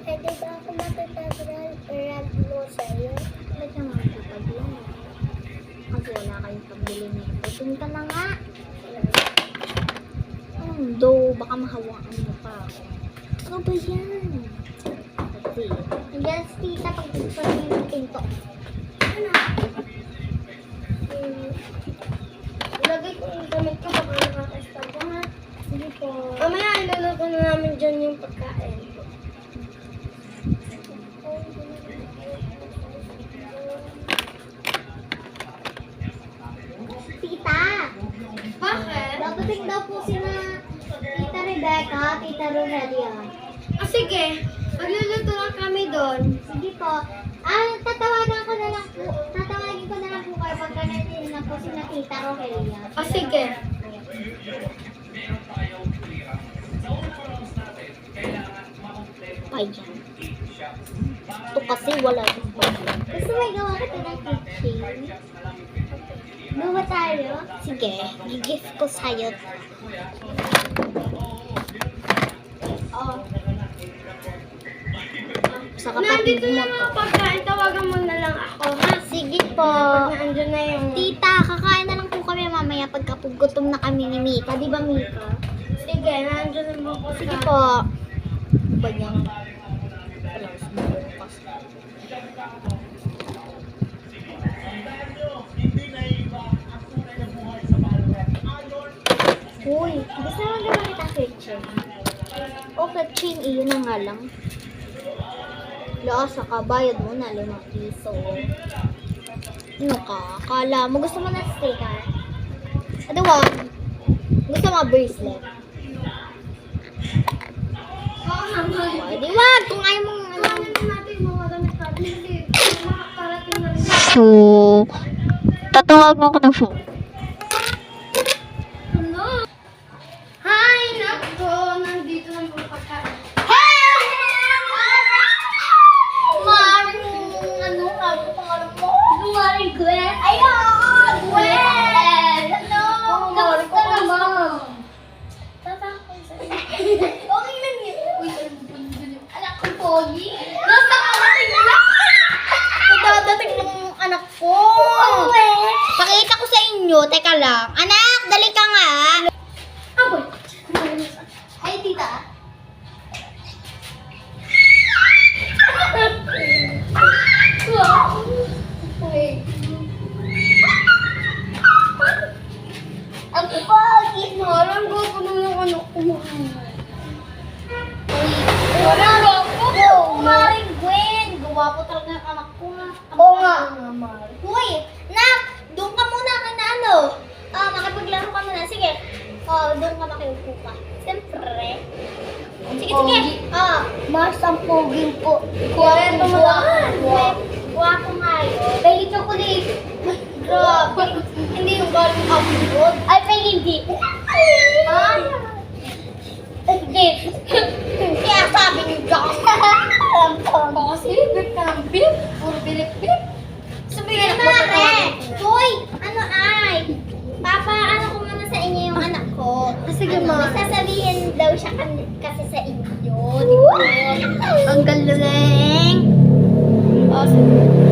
Pwede ba ako matutag-rag mo sa'yo? Ba't naman kapag yan? Kasi wala kayong pambili nito. Doon ka na nga. Baka mahawakan mo pa ako. Ano ba yan? Kasi, nandiyan si tita pag gusto niyo yung pinto. Ano? Ilagay ko yung damit ko baka nakakasta ko ha. Sige po. Mamaya iluluto na namin dyan yung pagkain. Tita! Bakit? Dapating daw po sila Tita Rebecca, Tita Rogelia. Sige. Magluluto lang kami doon. Sige po. Tatawagan ko na lang po. Tatawagin ko na lang po kayo pagka natin na po sila Tita Rogelia. Sige. Ay, dyan. Ito kasi wala yung pagkain. Gusto may gawa ka ito ng kitchen? Gawa tayo? Sige, i-gift ko sa'yo. Oh. Sa kapatid Nandito mo na to. mga pagkain. Tawagan mo na lang ako ha. Sige po. Pag naandun na yung... Tita, kakain na lang po kami mamaya pagkapugutom na kami ni Mika. Di ba, Mika? Sige, naandun na mga pagkain. Sige po. Ba niyang... Walang sumubukas. Uy, gusto naman gawin kita kitchen. O, kitchen, iyon na nga lang. Laasa ka, bayad mo na 5 piso. Ano ka? Akala mo, gusto mo na sticker? Ano wag? Gusto mo bracelet? Oo naman. O, di wag! Kung ayaw mong ano. Kailangan na natin yung mga damit natin. Hindi. Makakarating na rin. So, tatawagan ko na phone. Ano? Hi! Nako! Nandito na mga pagkain. Maring, ano pangalan mo? Maring Gwen! Ayan! Gwen! Ano? Kamusta naman? Tatakot sa'yo. Okay lang yun. Uy, Anak ko, Pogi. nasa karating na lang! Dadating ng anak ko. Pakita ko sa inyo. Teka lang. Anak, dali ka nga. Aboy! Ay, tita. Uy. Ang Pogi. Malang ko puno ng ano ko. Wala na ako. Maring Gwen. Gawa po talaga ng anak ko. Oo nga. Uy, nak, doon ka muna ka na ano. Makipaglaro ka muna. Sige. Doon ka makiupo ka. Siyempre. Sige, sige. Mas ang poging po. Kuwento mo lang. Guwapo nga yun. Baby chocolate. Grabe. Hindi yung galing abroad. Ay, may hindi. Ha? Hindi. Kaya sabi niyo dyan. Alam ko. Kasi bip ka ng bip. Puro bilip-bip. Sabihin na Uy, ano ay? Papa, ano ko muna sa inyo yung anak ko. Sige, Ano, Ma. may sasabihin daw siya kasi sa inyo. Di ba? Ang galing. Sige.